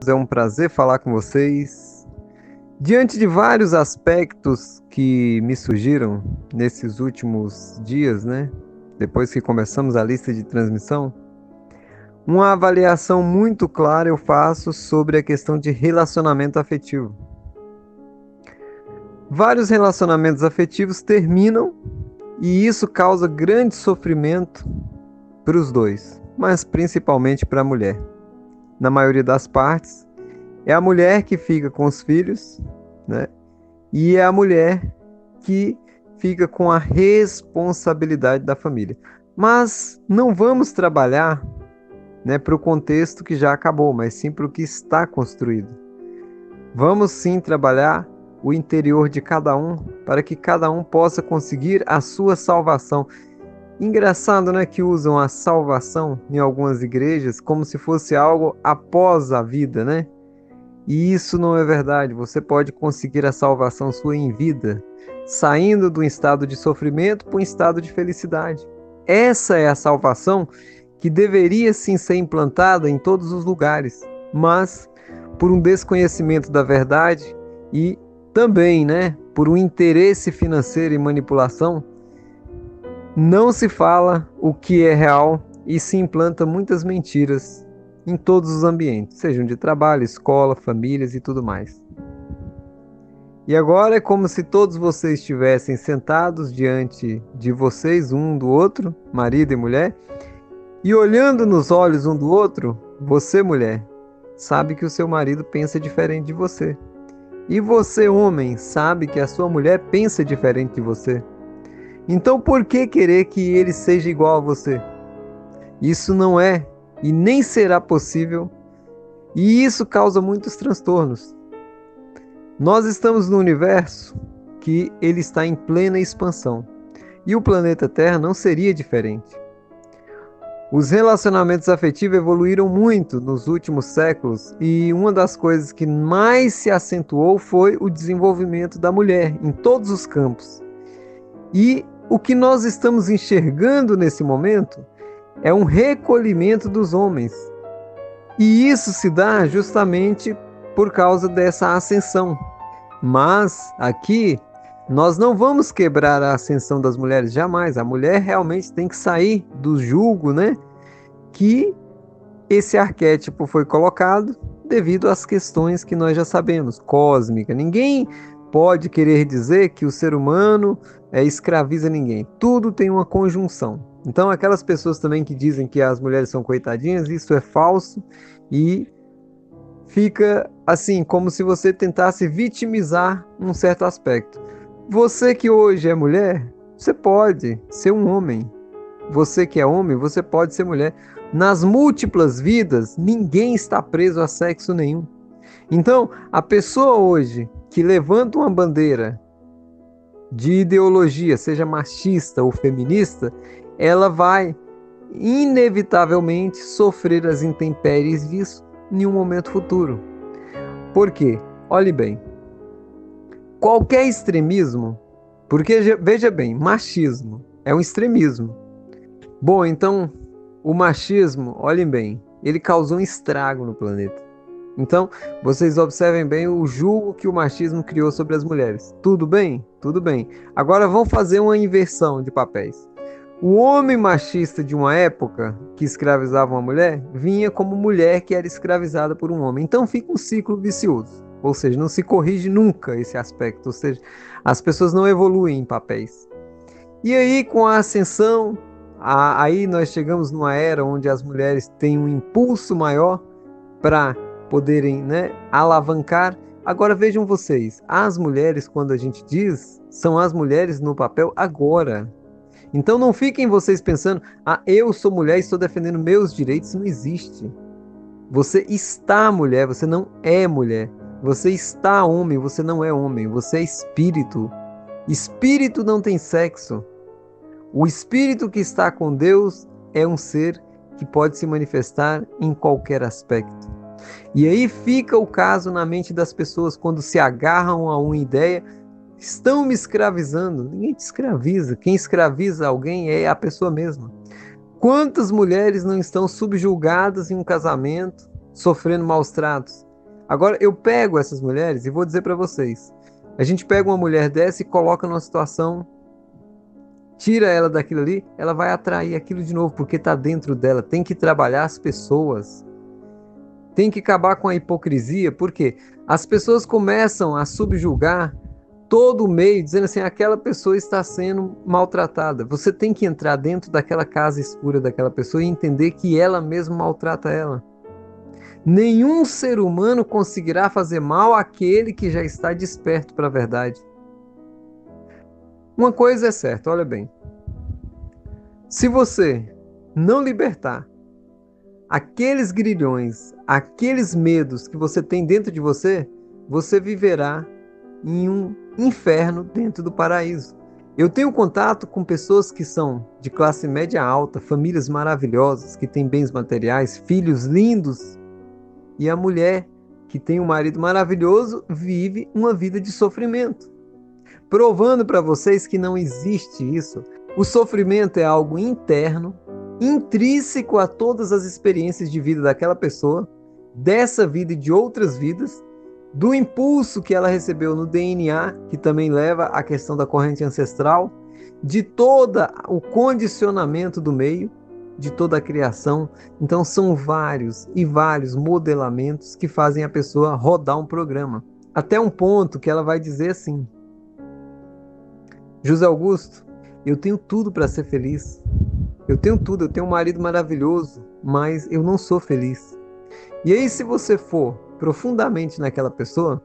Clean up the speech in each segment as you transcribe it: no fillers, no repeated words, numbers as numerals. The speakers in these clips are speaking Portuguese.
É um prazer falar com vocês. Diante de vários aspectos que me surgiram nesses últimos dias, né? Depois que começamos a lista de transmissão, uma avaliação muito clara eu faço sobre a questão de relacionamento afetivo. Vários relacionamentos afetivos terminam e isso causa grande sofrimento para os dois, mas principalmente para a mulher. Na maioria das partes, é a mulher que fica com os filhos, né? E é a mulher que fica com a responsabilidade da família. Mas não vamos trabalhar, né, para o contexto que já acabou, mas sim para o que está construído. Vamos sim trabalhar o interior de cada um para que cada um possa conseguir a sua salvação. Engraçado, né, que usam a salvação em algumas igrejas como se fosse algo após a vida, né? E isso não é verdade. Você pode conseguir a salvação sua em vida, saindo de um estado de sofrimento para um estado de felicidade. Essa é a salvação que deveria sim ser implantada em todos os lugares, mas por um desconhecimento da verdade e também, né, por um interesse financeiro e manipulação, não se fala o que é real e se implanta muitas mentiras em todos os ambientes, sejam de trabalho, escola, famílias e tudo mais. E agora é como se todos vocês estivessem sentados diante de vocês, um do outro, marido e mulher, e olhando nos olhos um do outro, você, mulher, sabe que o seu marido pensa diferente de você. E você, homem, sabe que a sua mulher pensa diferente de você. Então por que querer que ele seja igual a você? Isso não é e nem será possível, e isso causa muitos transtornos. Nós estamos no universo que ele está em plena expansão, e o planeta Terra não seria diferente. Os relacionamentos afetivos evoluíram muito nos últimos séculos, e uma das coisas que mais se acentuou foi o desenvolvimento da mulher em todos os campos. E o que nós estamos enxergando nesse momento é um recolhimento dos homens. E isso se dá justamente por causa dessa ascensão. Mas aqui nós não vamos quebrar a ascensão das mulheres, jamais. A mulher realmente tem que sair do jugo, né? Que esse arquétipo foi colocado devido às questões que nós já sabemos, cósmica. Ninguém pode querer dizer que o ser humano escraviza ninguém. Tudo tem uma conjunção. Então, aquelas pessoas também que dizem que as mulheres são coitadinhas, isso é falso e fica assim, como se você tentasse vitimizar um certo aspecto. Você que hoje é mulher, você pode ser um homem. Você que é homem, você pode ser mulher. Nas múltiplas vidas, ninguém está preso a sexo nenhum. Então, a pessoa hoje que levanta uma bandeira de ideologia, seja machista ou feminista, ela vai inevitavelmente sofrer as intempéries disso em um momento futuro. Por quê? Olhe bem, qualquer extremismo, porque veja bem, machismo é um extremismo. Bom, então o machismo, olhem bem, ele causou um estrago no planeta. Então, vocês observem bem o julgo que o machismo criou sobre as mulheres. Tudo bem? Tudo bem. Agora vamos fazer uma inversão de papéis. O homem machista de uma época que escravizava uma mulher vinha como mulher que era escravizada por um homem. Então fica um ciclo vicioso. Ou seja, não se corrige nunca esse aspecto. Ou seja, as pessoas não evoluem em papéis. E aí, com a ascensão, aí nós chegamos numa era onde as mulheres têm um impulso maior para poderem, né, alavancar. Agora vejam vocês, as mulheres, quando a gente diz, são as mulheres no papel agora. Então não fiquem vocês pensando, eu sou mulher e estou defendendo meus direitos. Não existe. Você está mulher, você não é mulher. Você está homem, você não é homem. Você é espírito. Espírito não tem sexo. O espírito que está com Deus é um ser que pode se manifestar em qualquer aspecto. E aí fica o caso na mente das pessoas quando se agarram a uma ideia, estão me escravizando. Ninguém te escraviza. Quem escraviza alguém é a pessoa mesma. Quantas mulheres não estão subjugadas em um casamento, sofrendo maus tratos? Agora, eu pego essas mulheres e vou dizer para vocês. A gente pega uma mulher dessa e coloca numa situação, tira ela daquilo ali, ela vai atrair aquilo de novo, porque está dentro dela. Tem que trabalhar as pessoas. Tem que acabar com a hipocrisia, porque as pessoas começam a subjugar todo o meio, dizendo assim, aquela pessoa está sendo maltratada. Você tem que entrar dentro daquela casa escura daquela pessoa e entender que ela mesma maltrata ela. Nenhum ser humano conseguirá fazer mal àquele que já está desperto para a verdade. Uma coisa é certa, olha bem. Se você não libertar aqueles grilhões, aqueles medos que você tem dentro de você, você viverá em um inferno dentro do paraíso. Eu tenho contato com pessoas que são de classe média alta, famílias maravilhosas, que têm bens materiais, filhos lindos, e a mulher que tem um marido maravilhoso vive uma vida de sofrimento, provando para vocês que não existe isso. O sofrimento é algo interno, intrínseco a todas as experiências de vida daquela pessoa, dessa vida e de outras vidas, do impulso que ela recebeu no DNA, que também leva à questão da corrente ancestral, de todo o condicionamento do meio, de toda a criação. Então são vários e vários modelamentos que fazem a pessoa rodar um programa. Até um ponto que ela vai dizer assim: José Augusto, eu tenho tudo para ser feliz. Eu tenho tudo, eu tenho um marido maravilhoso, mas eu não sou feliz. E aí, se você for profundamente naquela pessoa,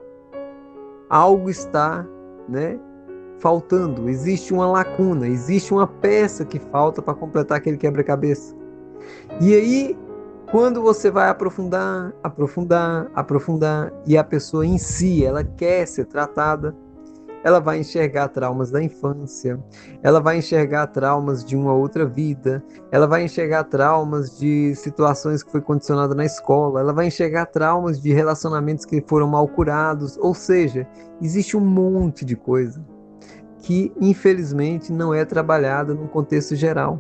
algo está, né, faltando. Existe uma lacuna, existe uma peça que falta para completar aquele quebra-cabeça. E aí, quando você vai aprofundar, e a pessoa em si, ela quer ser tratada, ela vai enxergar traumas da infância, ela vai enxergar traumas de uma outra vida, ela vai enxergar traumas de situações que foi condicionada na escola, ela vai enxergar traumas de relacionamentos que foram mal curados, ou seja, existe um monte de coisa que infelizmente não é trabalhada no contexto geral.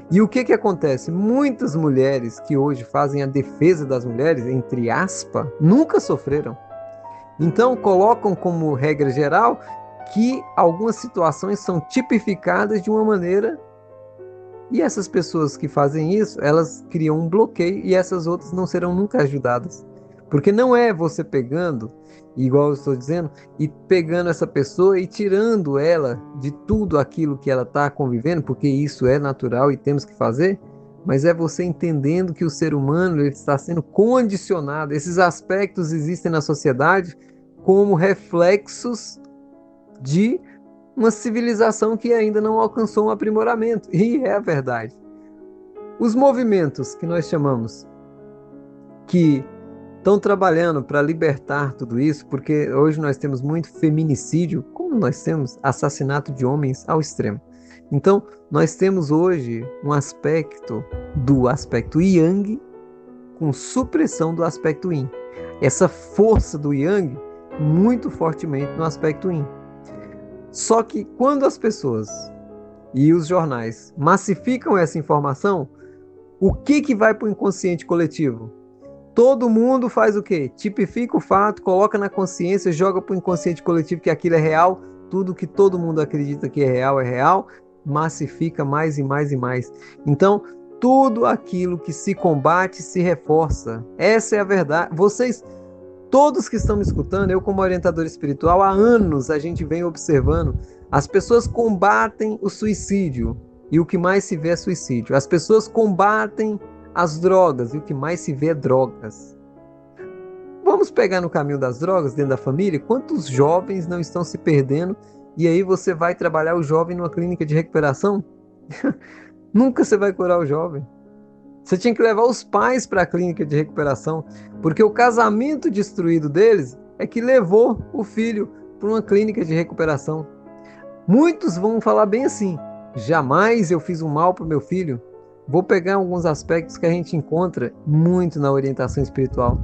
E o que acontece? Muitas mulheres que hoje fazem a defesa das mulheres, entre aspas, nunca sofreram. Então, colocam como regra geral que algumas situações são tipificadas de uma maneira, e essas pessoas que fazem isso, elas criam um bloqueio e essas outras não serão nunca ajudadas. Porque não é você pegando, igual eu estou dizendo, e pegando essa pessoa e tirando ela de tudo aquilo que ela está convivendo, porque isso é natural e temos que fazer, mas é você entendendo que o ser humano ele está sendo condicionado. Esses aspectos existem na sociedade como reflexos de uma civilização que ainda não alcançou um aprimoramento. E é a verdade. Os movimentos que nós chamamos que estão trabalhando para libertar tudo isso, porque hoje nós temos muito feminicídio, como nós temos assassinato de homens ao extremo. Então, nós temos hoje um aspecto do aspecto Yang com supressão do aspecto Yin. Essa força do Yang muito fortemente no aspecto Yin. Só que quando as pessoas e os jornais massificam essa informação, o que vai para o inconsciente coletivo? Todo mundo faz o quê? Tipifica o fato, coloca na consciência, joga para o inconsciente coletivo que aquilo é real, tudo que todo mundo acredita que é real, massifica mais e mais e mais. Então, tudo aquilo que se combate se reforça. Essa é a verdade. Vocês, todos que estão me escutando, eu como orientador espiritual, há anos a gente vem observando, as pessoas combatem o suicídio e o que mais se vê é suicídio. As pessoas combatem as drogas e o que mais se vê é drogas. Vamos pegar no caminho das drogas dentro da família? Quantos jovens não estão se perdendo? E aí você vai trabalhar o jovem numa clínica de recuperação? Nunca você vai curar o jovem. Você tinha que levar os pais para a clínica de recuperação, porque o casamento destruído deles é que levou o filho para uma clínica de recuperação. Muitos vão falar bem assim: jamais eu fiz um mal para o meu filho. Vou pegar alguns aspectos que a gente encontra muito na orientação espiritual.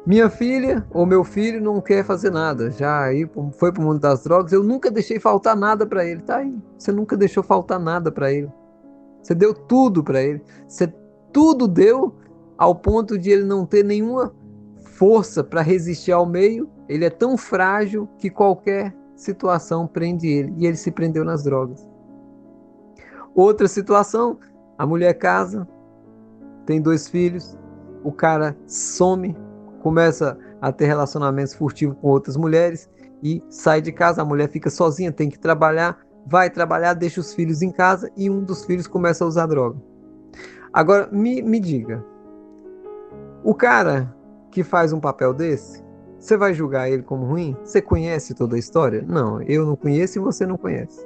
Minha filha ou meu filho não quer fazer nada, já aí foi para o mundo das drogas, eu nunca deixei faltar nada para ele. Tá aí, você nunca deixou faltar nada para ele. Você deu tudo para ele. Você tudo deu ao ponto de ele não ter nenhuma força para resistir ao meio, ele é tão frágil que qualquer situação prende ele, e ele se prendeu nas drogas. Outra situação, a mulher casa, tem 2 filhos, o cara some, começa a ter relacionamentos furtivos com outras mulheres e sai de casa, a mulher fica sozinha, tem que trabalhar, vai trabalhar, deixa os filhos em casa e um dos filhos começa a usar droga. Agora, me diga, o cara que faz um papel desse, você vai julgar ele como ruim? Você conhece toda a história? Não, eu não conheço e você não conhece.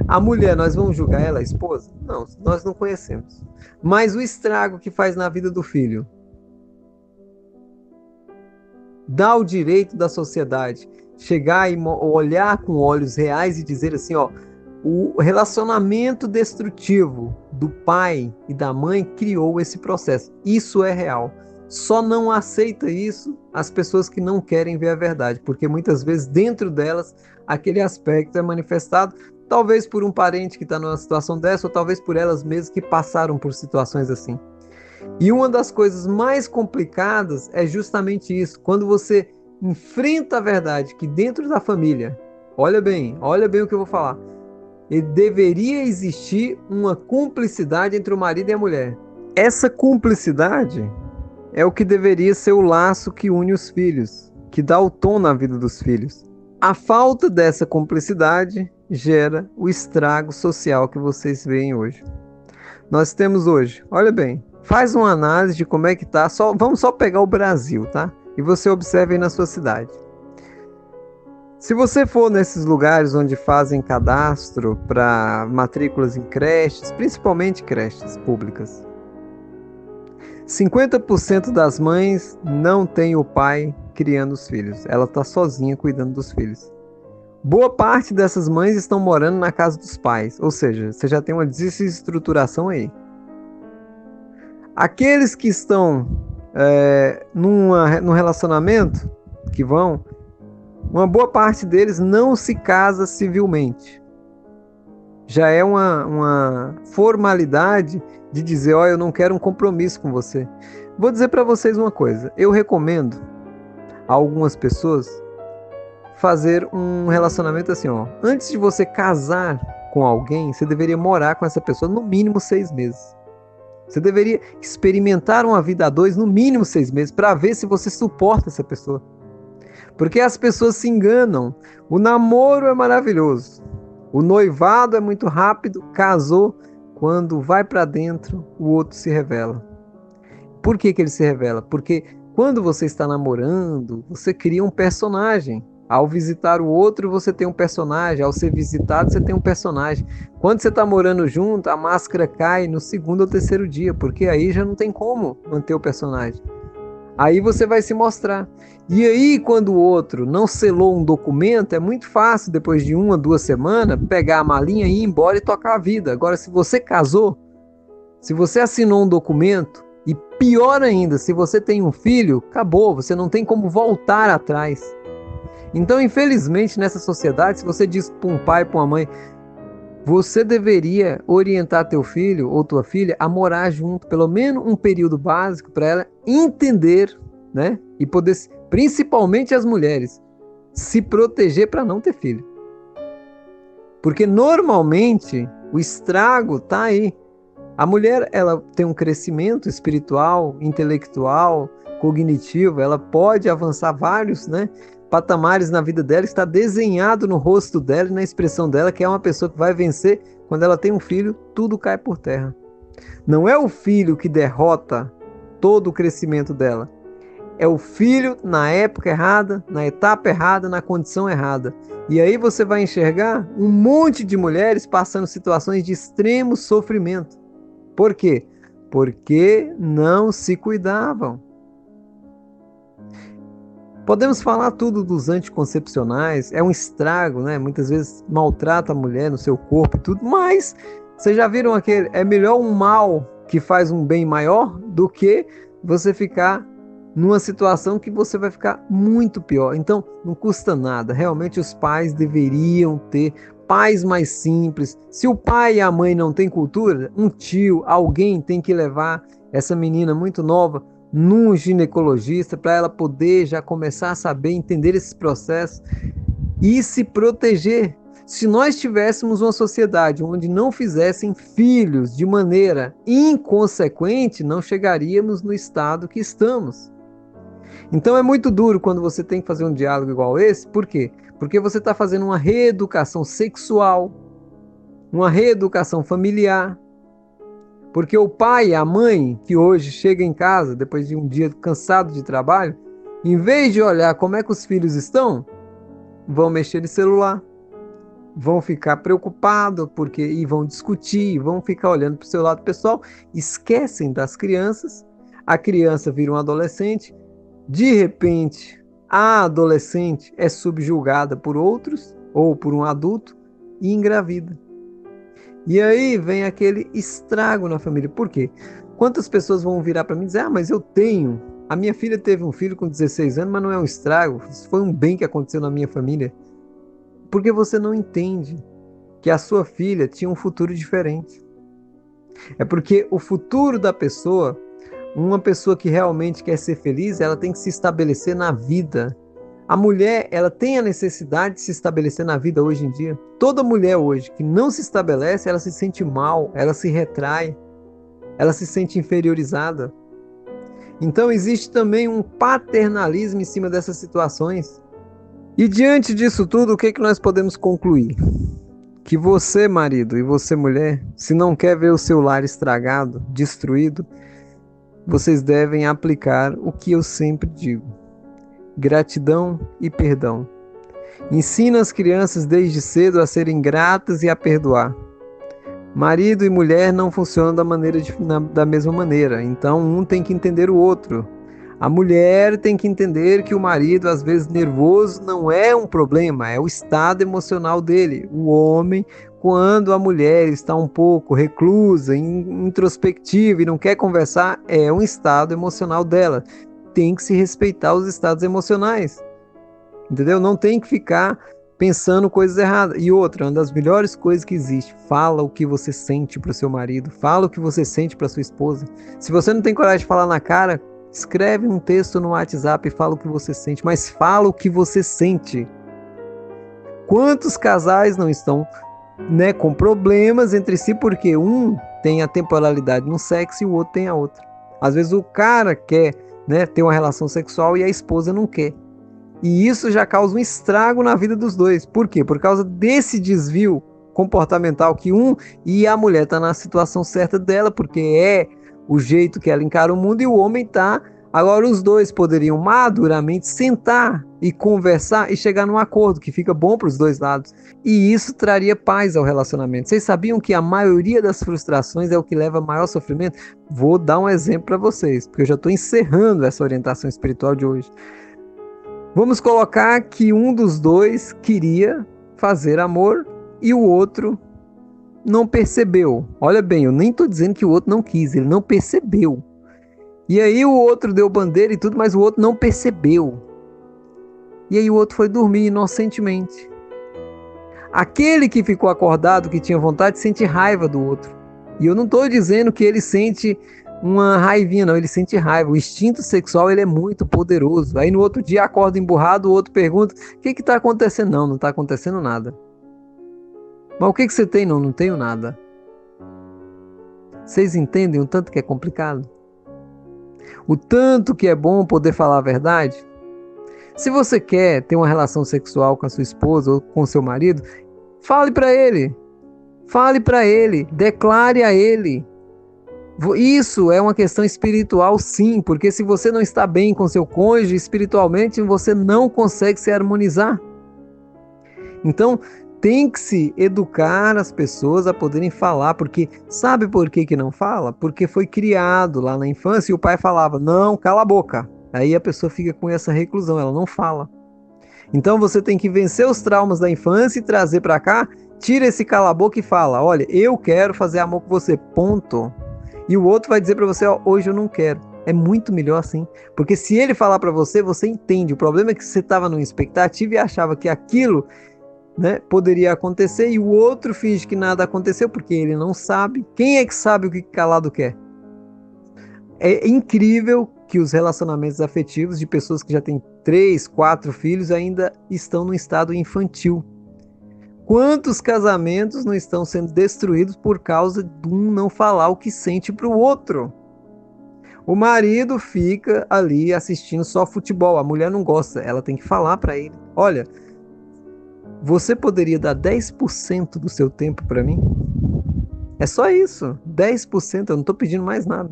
A mulher, nós vamos julgar ela, a esposa? Não, nós não conhecemos. Mas o estrago que faz na vida do filho, dá o direito da sociedade chegar e olhar com olhos reais e dizer assim, ó, o relacionamento destrutivo do pai e da mãe criou esse processo. Isso é real. Só não aceita isso as pessoas que não querem ver a verdade, porque muitas vezes dentro delas aquele aspecto é manifestado, talvez por um parente que está numa situação dessa, ou talvez por elas mesmas que passaram por situações assim. E uma das coisas mais complicadas é justamente isso, quando você enfrenta a verdade que dentro da família, olha bem o que eu vou falar, deveria existir uma cumplicidade entre o marido e a mulher. Essa cumplicidade é o que deveria ser o laço que une os filhos, que dá o tom na vida dos filhos. A falta dessa cumplicidade gera o estrago social que vocês veem hoje. Nós temos hoje, olha bem, faz uma análise de como é que tá, vamos só pegar o Brasil, tá? E você observa aí na sua cidade. Se você for nesses lugares onde fazem cadastro para matrículas em creches, principalmente creches públicas, 50% das mães não tem o pai criando os filhos. Ela está sozinha cuidando dos filhos. Boa parte dessas mães estão morando na casa dos pais. Ou seja, você já tem uma desestruturação aí. Aqueles que estão num relacionamento, uma boa parte deles não se casa civilmente. Já é uma formalidade de dizer, eu não quero um compromisso com você. Vou dizer para vocês uma coisa, eu recomendo a algumas pessoas fazer um relacionamento assim, antes de você casar com alguém, você deveria morar com essa pessoa no mínimo 6 meses. Você deveria experimentar uma vida a 2 no mínimo 6 meses, para ver se você suporta essa pessoa. Porque as pessoas se enganam, o namoro é maravilhoso, o noivado é muito rápido, casou, quando vai para dentro, o outro se revela. Por que ele se revela? Porque quando você está namorando, você cria um personagem. Ao visitar o outro, você tem um personagem. Ao ser visitado, você tem um personagem. Quando você está morando junto, a máscara cai no 2º ou 3º dia, porque aí já não tem como manter o personagem. Aí você vai se mostrar. E aí, quando o outro não selou um documento, é muito fácil, depois de 1 ou 2 semanas, pegar a malinha e ir embora e tocar a vida. Agora, se você casou, se você assinou um documento, e pior ainda, se você tem um filho, acabou, você não tem como voltar atrás. Então, infelizmente, nessa sociedade, se você diz para um pai, para uma mãe, você deveria orientar teu filho ou tua filha a morar junto, pelo menos um período básico, para ela entender, né? E poder, principalmente as mulheres, se proteger para não ter filho. Porque normalmente o estrago está aí. A mulher, ela tem um crescimento espiritual, intelectual, cognitivo, ela pode avançar vários, né, patamares na vida dela, está desenhado no rosto dela e na expressão dela, que é uma pessoa que vai vencer. Quando ela tem um filho, tudo cai por terra. Não é o filho que derrota todo o crescimento dela. É o filho na época errada, na etapa errada, na condição errada. E aí você vai enxergar um monte de mulheres passando situações de extremo sofrimento. Por quê? Porque não se cuidavam. Podemos falar tudo dos anticoncepcionais, é um estrago, né? Muitas vezes maltrata a mulher no seu corpo e tudo, mas vocês já viram aquele, é melhor um mal que faz um bem maior do que você ficar numa situação que você vai ficar muito pior. Então, não custa nada. Realmente os pais deveriam ter pais mais simples. Se o pai e a mãe não têm cultura, um tio, alguém tem que levar essa menina muito nova num ginecologista, para ela poder já começar a saber, entender esses processos e se proteger. Se nós tivéssemos uma sociedade onde não fizessem filhos de maneira inconsequente, não chegaríamos no estado que estamos. Então é muito duro quando você tem que fazer um diálogo igual esse. Por quê? Porque você está fazendo uma reeducação sexual, uma reeducação familiar. Porque o pai e a mãe que hoje chega em casa, depois de um dia cansado de trabalho, em vez de olhar como é que os filhos estão, vão mexer no celular, vão ficar preocupados e vão discutir, vão ficar olhando para o seu lado pessoal, esquecem das crianças, a criança vira um adolescente, de repente a adolescente é subjugada por outros ou por um adulto e engravida. E aí vem aquele estrago na família. Por quê? Quantas pessoas vão virar para mim e dizer: mas a minha filha teve um filho com 16 anos, mas não é um estrago, isso foi um bem que aconteceu na minha família. Porque você não entende que a sua filha tinha um futuro diferente. É porque o futuro da pessoa, uma pessoa que realmente quer ser feliz, ela tem que se estabelecer na vida. A mulher, ela tem a necessidade de se estabelecer na vida hoje em dia. Toda mulher hoje que não se estabelece, ela se sente mal, ela se retrai, ela se sente inferiorizada. Então existe também um paternalismo em cima dessas situações. E diante disso tudo, o que nós podemos concluir? Que você, marido, e você, mulher, se não quer ver o seu lar estragado, destruído, vocês devem aplicar o que eu sempre digo: gratidão e perdão. Ensina as crianças desde cedo a serem gratas e a perdoar. Marido e mulher não funcionam da mesma maneira, então um tem que entender o outro. A mulher tem que entender que o marido, às vezes nervoso, não é um problema, é o estado emocional dele. O homem, quando a mulher está um pouco reclusa, introspectiva e não quer conversar, é um estado emocional dela. Tem que se respeitar os estados emocionais, entendeu? Não tem que ficar pensando coisas erradas. E outra, uma das melhores coisas que existe: fala o que você sente para o seu marido, fala o que você sente para sua esposa. Se você não tem coragem de falar na cara, escreve um texto no WhatsApp e fala o que você sente, mas fala o que você sente. Quantos casais não estão, com problemas entre si porque um tem a temporalidade no sexo e o outro tem a outra? Às vezes o cara quer, ter uma relação sexual e a esposa não quer. E isso já causa um estrago na vida dos dois. Por quê? Por causa desse desvio comportamental que e a mulher está na situação certa dela, porque é o jeito que ela encara o mundo, e o homem está. Agora os dois poderiam maduramente sentar e conversar e chegar num acordo que fica bom para os dois lados. E isso traria paz ao relacionamento. Vocês sabiam que a maioria das frustrações é o que leva a maior sofrimento? Vou dar um exemplo para vocês, porque eu já estou encerrando essa orientação espiritual de hoje. Vamos colocar que um dos dois queria fazer amor e o outro não percebeu. Olha bem, eu nem estou dizendo que o outro não quis, ele não percebeu. E aí o outro deu bandeira e tudo, mas o outro não percebeu. E aí o outro foi dormir inocentemente. Aquele que ficou acordado, que tinha vontade, sente raiva do outro. E eu não estou dizendo que ele sente uma raivinha, não, ele sente raiva. O instinto sexual, ele é muito poderoso. Aí no outro dia acorda emburrado, o outro pergunta: o que está acontecendo? Não está acontecendo nada. Mas o que você tem? Não tenho nada. Vocês entendem o tanto que é complicado? O tanto que é bom poder falar a verdade? Se você quer ter uma relação sexual com a sua esposa ou com o seu marido, fale para ele. Fale para ele, declare a ele. Isso é uma questão espiritual, sim, porque se você não está bem com seu cônjuge espiritualmente, você não consegue se harmonizar. Então, tem que se educar as pessoas a poderem falar, porque sabe por que não fala? Porque foi criado lá na infância e o pai falava: não, cala a boca. Aí a pessoa fica com essa reclusão, ela não fala. Então você tem que vencer os traumas da infância e trazer para cá, tira esse cala a boca e fala: olha, eu quero fazer amor com você, ponto. E o outro vai dizer para você: hoje eu não quero. É muito melhor assim, porque se ele falar para você, você entende. O problema é que você estava numa expectativa e achava que aquilo, poderia acontecer, e o outro finge que nada aconteceu porque ele não sabe. Quem é que sabe o que calado quer? É incrível que os relacionamentos afetivos de pessoas que já têm 3, 4 filhos ainda estão no estado infantil. Quantos casamentos não estão sendo destruídos por causa de um não falar o que sente para o outro? O marido fica ali assistindo só futebol, a mulher não gosta, ela tem que falar para ele: olha, você poderia dar 10% do seu tempo para mim? É só isso, 10%, eu não estou pedindo mais nada.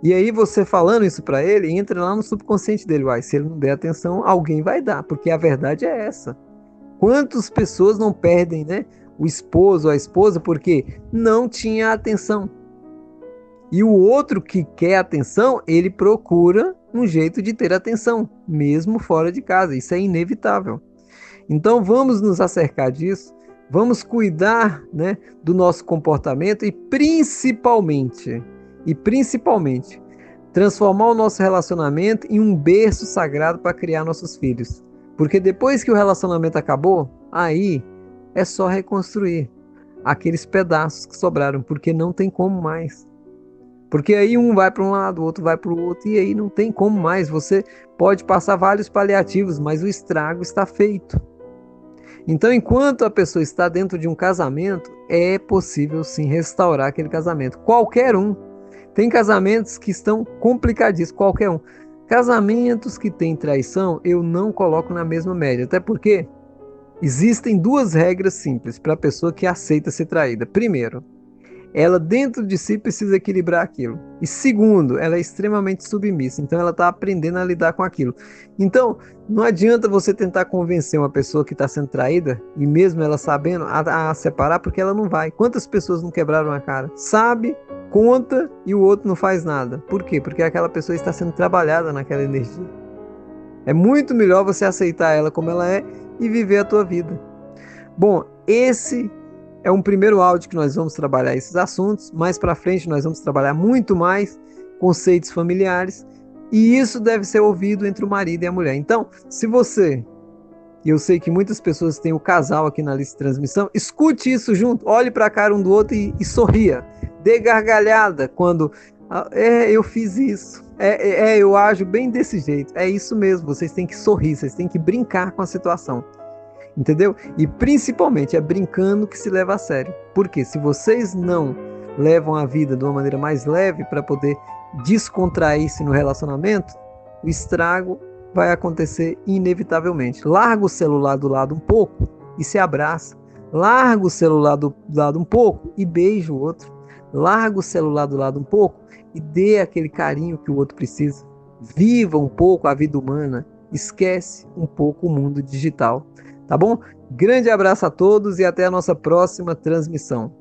E aí você falando isso para ele, entra lá no subconsciente dele: uai, se ele não der atenção, alguém vai dar, porque a verdade é essa. Quantas pessoas não perdem, né, o esposo ou a esposa porque não tinha atenção? E o outro que quer atenção, ele procura um jeito de ter atenção, mesmo fora de casa. Isso é inevitável. Então vamos nos acercar disso, vamos cuidar, né, do nosso comportamento e principalmente, transformar o nosso relacionamento em um berço sagrado para criar nossos filhos. Porque depois que o relacionamento acabou, aí é só reconstruir aqueles pedaços que sobraram, porque não tem como mais. Porque aí um vai para um lado, o outro vai para o outro, e aí não tem como mais. Você pode passar vários paliativos, mas o estrago está feito. Então, enquanto a pessoa está dentro de um casamento, é possível sim restaurar aquele casamento. Qualquer um. Tem casamentos que estão complicadíssimos, qualquer um. Casamentos que têm traição, eu não coloco na mesma média. Até porque existem duas regras simples para a pessoa que aceita ser traída. Primeiro, ela dentro de si precisa equilibrar aquilo. E segundo, ela é extremamente submissa, então ela está aprendendo a lidar com aquilo. Então, não adianta você tentar convencer uma pessoa que está sendo traída, e mesmo ela sabendo, a separar, porque ela não vai. Quantas pessoas não quebraram a cara? Sabe, conta e o outro não faz nada. Por quê? Porque aquela pessoa está sendo trabalhada naquela energia. É muito melhor você aceitar ela como ela é e viver a tua vida. Bom, esse é um primeiro áudio que nós vamos trabalhar esses assuntos. Mais para frente nós vamos trabalhar muito mais conceitos familiares. E isso deve ser ouvido entre o marido e a mulher. Então, se você, e eu sei que muitas pessoas têm o casal aqui na lista de transmissão, escute isso junto, olhe para a cara um do outro e sorria. Dê gargalhada quando... eu fiz isso. Eu ajo bem desse jeito. É isso mesmo, vocês têm que sorrir, vocês têm que brincar com a situação. Entendeu? E principalmente é brincando que se leva a sério. Porque se vocês não levam a vida de uma maneira mais leve para poder descontrair-se no relacionamento, o estrago vai acontecer inevitavelmente. Larga o celular do lado um pouco e se abraça. Larga o celular do lado um pouco e beija o outro. Larga o celular do lado um pouco e dê aquele carinho que o outro precisa. Viva um pouco a vida humana. Esquece um pouco o mundo digital. Tá bom? Grande abraço a todos e até a nossa próxima transmissão.